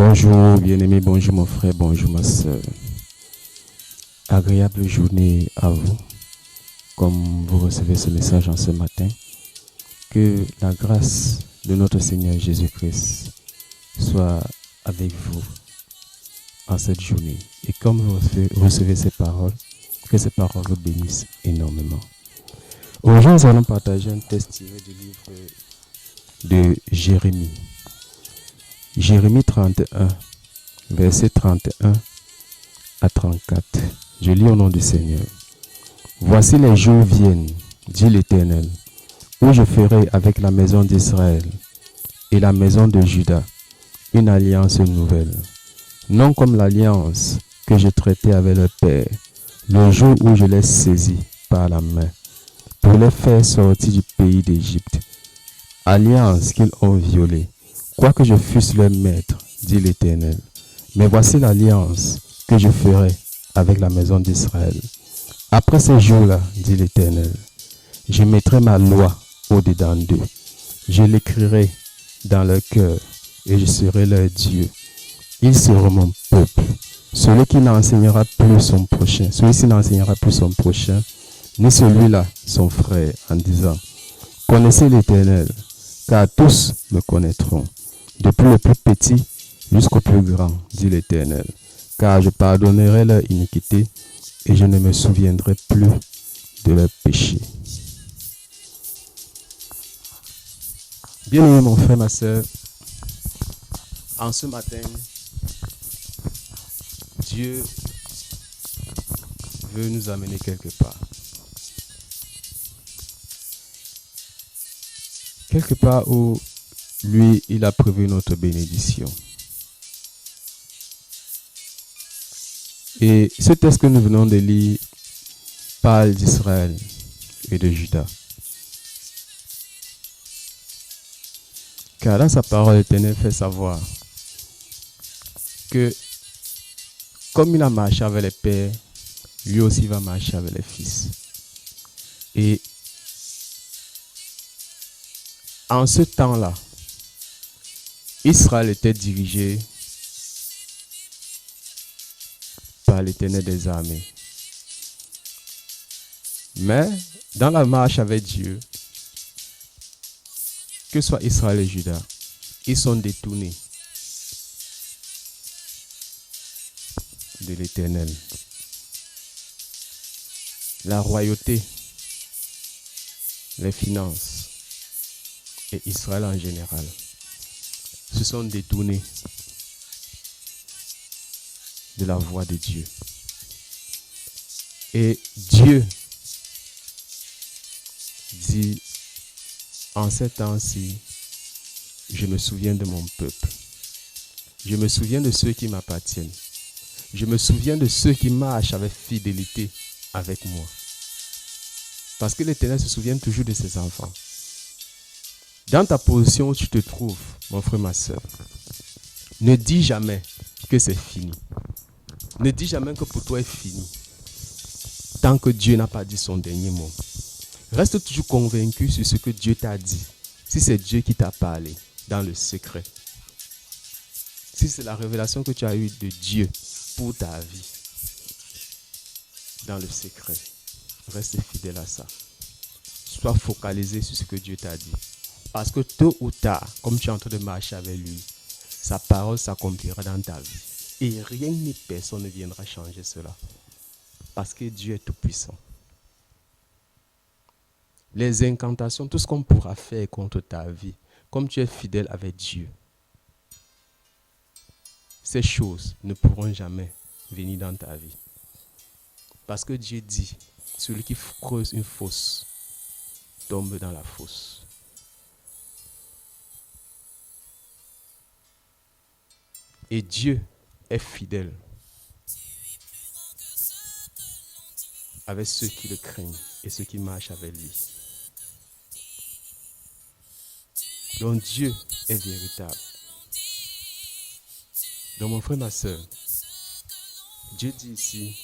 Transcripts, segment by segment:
Bonjour bien-aimé, bonjour mon frère, bonjour ma soeur. Agréable journée à vous, comme vous recevez ce message en ce matin. Que la grâce de notre Seigneur Jésus-Christ soit avec vous en cette journée. Et comme vous recevez ces paroles, que ces paroles vous bénissent énormément. Aujourd'hui, nous allons partager un texte tiré du livre de Jérémie. Jérémie 31, verset 31 à 34. Je lis au nom du Seigneur. Voici les jours viennent, dit l'Éternel, où je ferai avec la maison d'Israël et la maison de Juda une alliance nouvelle, non comme l'alliance que je traitais avec leur père, le jour où je les saisis par la main, pour les faire sortir du pays d'Égypte, alliance qu'ils ont violée, quoique je fusse leur maître, dit l'Éternel. Mais voici l'alliance que je ferai avec la maison d'Israël. Après ces jours-là, dit l'Éternel, je mettrai ma loi au-dedans d'eux. Je l'écrirai dans leur cœur et je serai leur Dieu. Ils seront mon peuple. Celui-ci n'enseignera plus son prochain, ni celui-là son frère, en disant, connaissez l'Éternel, car tous me connaîtront, depuis le plus petit jusqu'au plus grand, dit l'Éternel, car je pardonnerai leur iniquité et je ne me souviendrai plus de leurs péchés. Bien-aimé mon frère, ma soeur, en ce matin, Dieu veut nous amener quelque part. Quelque part où lui, il a prévu notre bénédiction. Et ce texte que nous venons de lire parle d'Israël et de Juda. Car dans sa parole, l'Éternel fait savoir que comme il a marché avec les pères, lui aussi va marcher avec les fils. Et en ce temps-là, Israël était dirigé par l'Éternel des armées. Mais dans la marche avec Dieu, que soit Israël et Juda, ils sont détournés de l'Éternel. La royauté, les finances et Israël en général se sont détournés de la voie de Dieu. Et Dieu dit, en ces temps-ci, je me souviens de mon peuple. Je me souviens de ceux qui m'appartiennent. Je me souviens de ceux qui marchent avec fidélité avec moi. Parce que l'Éternel se souvient toujours de ses enfants. Dans ta position où tu te trouves, mon frère, ma soeur, ne dis jamais que c'est fini. Ne dis jamais que pour toi est fini. Tant que Dieu n'a pas dit son dernier mot. Reste toujours convaincu sur ce que Dieu t'a dit. Si c'est Dieu qui t'a parlé dans le secret. Si c'est la révélation que tu as eue de Dieu pour ta vie dans le secret. Reste fidèle à ça. Sois focalisé sur ce que Dieu t'a dit. Parce que tôt ou tard, comme tu es en train de marcher avec lui, sa parole s'accomplira dans ta vie. Et rien ni personne ne viendra changer cela. Parce que Dieu est tout puissant. Les incantations, tout ce qu'on pourra faire contre ta vie, comme tu es fidèle avec Dieu, ces choses ne pourront jamais venir dans ta vie. Parce que Dieu dit, celui qui creuse une fosse tombe dans la fosse. Et Dieu est fidèle avec ceux qui le craignent et ceux qui marchent avec lui. Donc Dieu est véritable. Donc mon frère, ma soeur, Dieu dit ici,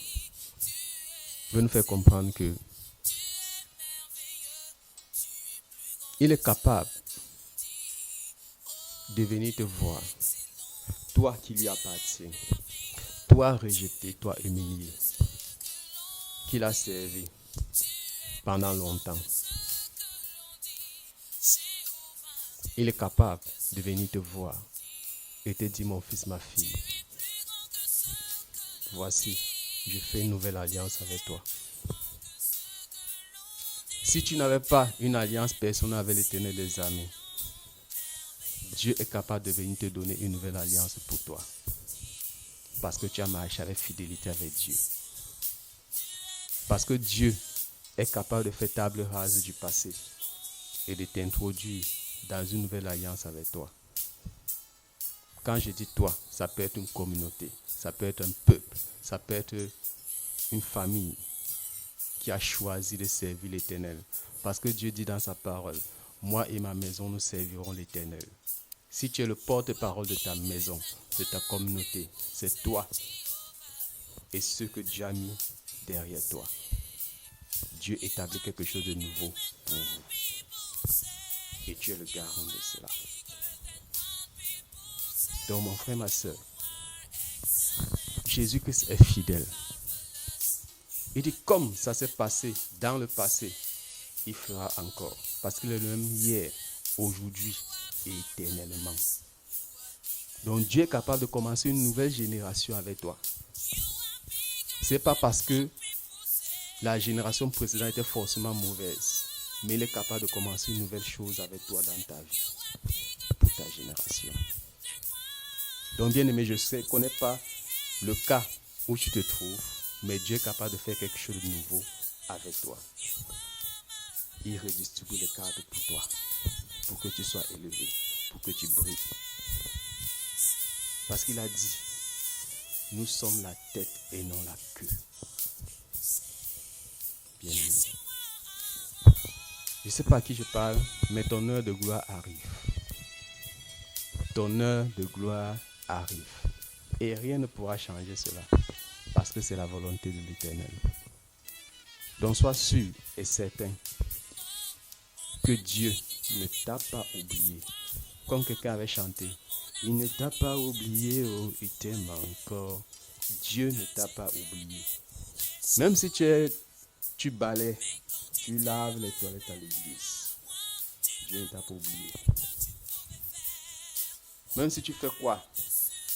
veut nous faire comprendre que il est capable de venir te voir toi qui lui appartiens, toi rejeté, toi humilié, qu'il a servi pendant longtemps. Il est capable de venir te voir et te dire, mon fils, ma fille, voici, je fais une nouvelle alliance avec toi. Si tu n'avais pas une alliance personnelle avec l'Éternel des armées, Dieu est capable de venir te donner une nouvelle alliance pour toi. Parce que tu as marché avec fidélité avec Dieu. Parce que Dieu est capable de faire table rase du passé et de t'introduire dans une nouvelle alliance avec toi. Quand je dis toi, ça peut être une communauté, ça peut être un peuple, ça peut être une famille qui a choisi de servir l'Éternel. Parce que Dieu dit dans sa parole, moi et ma maison, nous servirons l'Éternel. Si tu es le porte-parole de ta maison, de ta communauté, c'est toi et ceux que Dieu a mis derrière toi. Dieu établit quelque chose de nouveau pour vous. Et tu es le garant de cela. Donc mon frère, ma soeur, Jésus-Christ est fidèle. Il dit comme ça s'est passé dans le passé, il fera encore. Parce qu'il est le même hier, aujourd'hui et éternellement. Donc Dieu est capable de commencer une nouvelle génération avec toi. C'est pas parce que la génération précédente était forcément mauvaise, mais il est capable de commencer une nouvelle chose avec toi dans ta vie, pour ta génération. Donc bien aimé, je ne connais pas le cas où tu te trouves, mais Dieu est capable de faire quelque chose de nouveau avec toi. Il redistribue les cartes pour toi, pour que tu sois élevé, pour que tu brilles. Parce qu'il a dit, nous sommes la tête et non la queue. Bien aimé. Je ne sais pas à qui je parle, mais ton heure de gloire arrive. Ton heure de gloire arrive. Et rien ne pourra changer cela. Parce que c'est la volonté de l'Éternel. Donc sois sûr et certain que Dieu ne t'a pas oublié. Comme quelqu'un avait chanté. Il ne t'a pas oublié, oh, il t'aime encore. Dieu ne t'a pas oublié. Même si tu balais, tu laves les toilettes à l'église. Dieu ne t'a pas oublié. Même si tu fais quoi,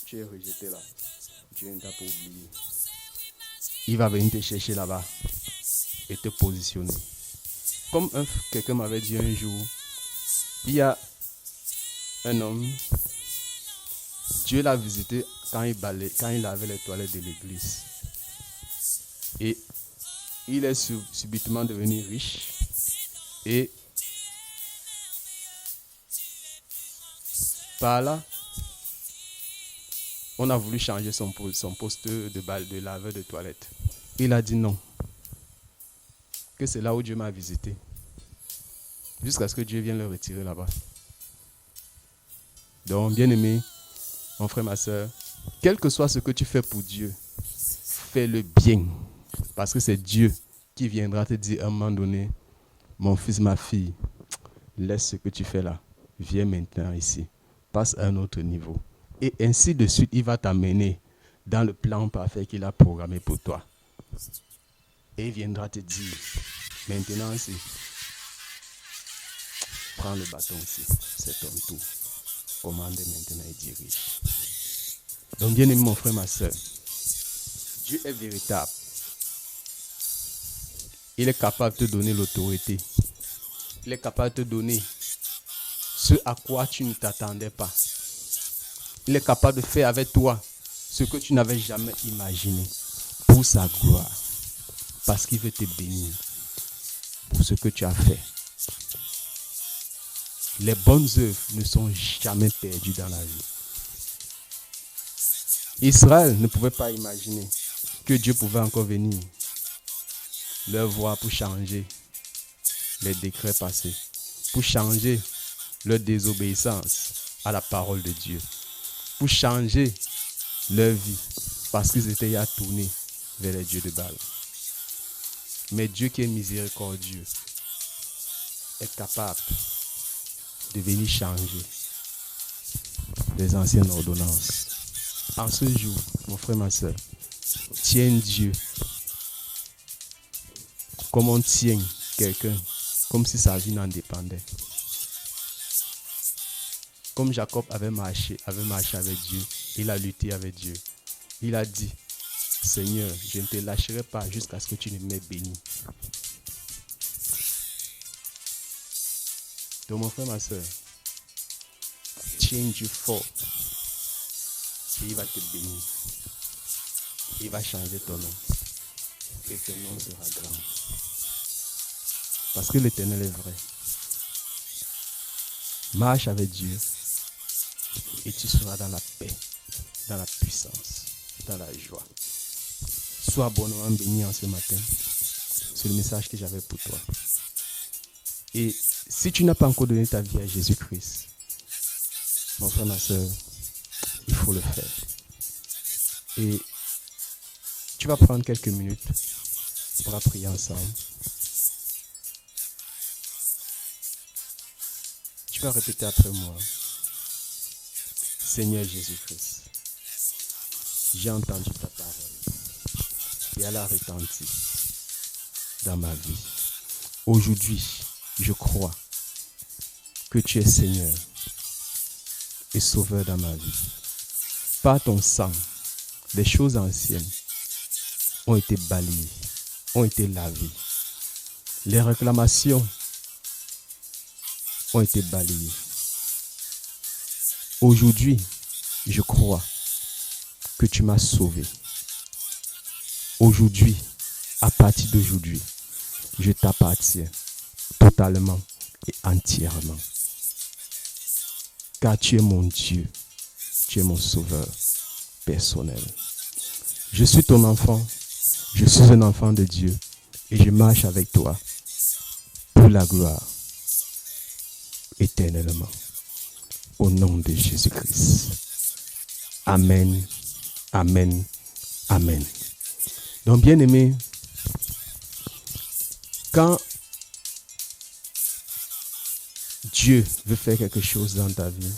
tu es rejeté là. Dieu ne t'a pas oublié. Il va venir te chercher là-bas et te positionner. Comme quelqu'un m'avait dit un jour, il y a un homme, Dieu l'a visité quand il lavait les toilettes de l'église. Et il est subitement devenu riche. Et par là, on a voulu changer son poste de laveur de toilettes. Il a dit non. Que c'est là où Dieu m'a visité. Jusqu'à ce que Dieu vienne le retirer là-bas. Donc, bien aimé, mon frère, ma soeur, quel que soit ce que tu fais pour Dieu, fais-le bien. Parce que c'est Dieu qui viendra te dire à un moment donné, mon fils, ma fille, laisse ce que tu fais là. Viens maintenant ici. Passe à un autre niveau. Et ainsi de suite, il va t'amener dans le plan parfait qu'il a programmé pour toi. Et il viendra te dire, maintenant ici, prends le bâton ici, c'est ton tour. Commande maintenant et dirige. Donc bien aimé mon frère, ma soeur, Dieu est véritable. Il est capable de te donner l'autorité. Il est capable de te donner ce à quoi tu ne t'attendais pas. Il est capable de faire avec toi ce que tu n'avais jamais imaginé pour sa gloire. Parce qu'il veut te bénir pour ce que tu as fait. Les bonnes œuvres ne sont jamais perdues dans la vie. Israël ne pouvait pas imaginer que Dieu pouvait encore venir leur voir pour changer les décrets passés, pour changer leur désobéissance à la parole de Dieu, pour changer leur vie, parce qu'ils étaient à tourner vers les dieux de Baal. Mais Dieu qui est miséricordieux est capable de venir changer les anciennes ordonnances En ce jour, mon frère, ma soeur, tiens Dieu comme on tient quelqu'un, comme si sa vie n'en dépendait. Comme Jacob avait marché avec Dieu, il a lutté avec Dieu. Il a dit, Seigneur, je ne te lâcherai pas jusqu'à ce que tu ne m'aies béni. Donc mon frère, ma soeur, tiens Dieu fort et il va te bénir. Il va changer ton nom et ton nom sera grand. Parce que l'Éternel est vrai. Marche avec Dieu et tu seras dans la paix, dans la puissance, dans la joie. Sois abondamment béni en ce matin. C'est le message que j'avais pour toi. Et si tu n'as pas encore donné ta vie à Jésus-Christ, mon frère, ma soeur, il faut le faire. Et tu vas prendre quelques minutes pour prier ensemble. Tu vas répéter après moi. Seigneur Jésus-Christ, j'ai entendu ta parole et elle a retenti dans ma vie. Aujourd'hui, je crois que tu es Seigneur et Sauveur dans ma vie. Par ton sang, les choses anciennes ont été balayées, ont été lavées. Les réclamations ont été balayées. Aujourd'hui, je crois que tu m'as sauvé. Aujourd'hui, à partir d'aujourd'hui, je t'appartiens totalement et entièrement. Car tu es mon Dieu, tu es mon sauveur personnel. Je suis ton enfant, je suis un enfant de Dieu et je marche avec toi pour la gloire éternellement. Au nom de Jésus-Christ. Amen, amen, amen. Donc bien aimé, quand Dieu veut faire quelque chose dans ta vie,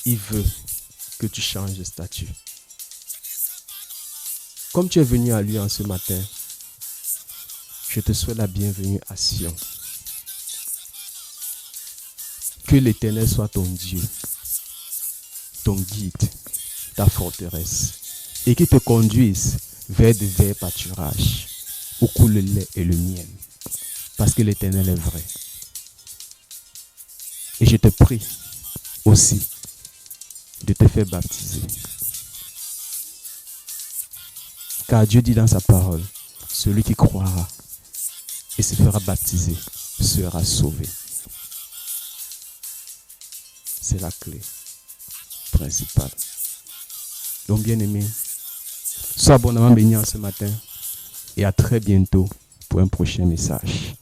il veut que tu changes de statut. Comme tu es venu à lui en ce matin, je te souhaite la bienvenue à Sion. Que l'Éternel soit ton Dieu, ton guide, ta forteresse, et qu'il te conduise vers de verts pâturages, où coule le lait et le miel, parce que l'Éternel est vrai. Et je te prie aussi de te faire baptiser. Car Dieu dit dans sa parole, celui qui croira et se fera baptiser sera sauvé. C'est la clé principale. Donc bien aimé, sois abondamment béni en ce matin et à très bientôt pour un prochain message.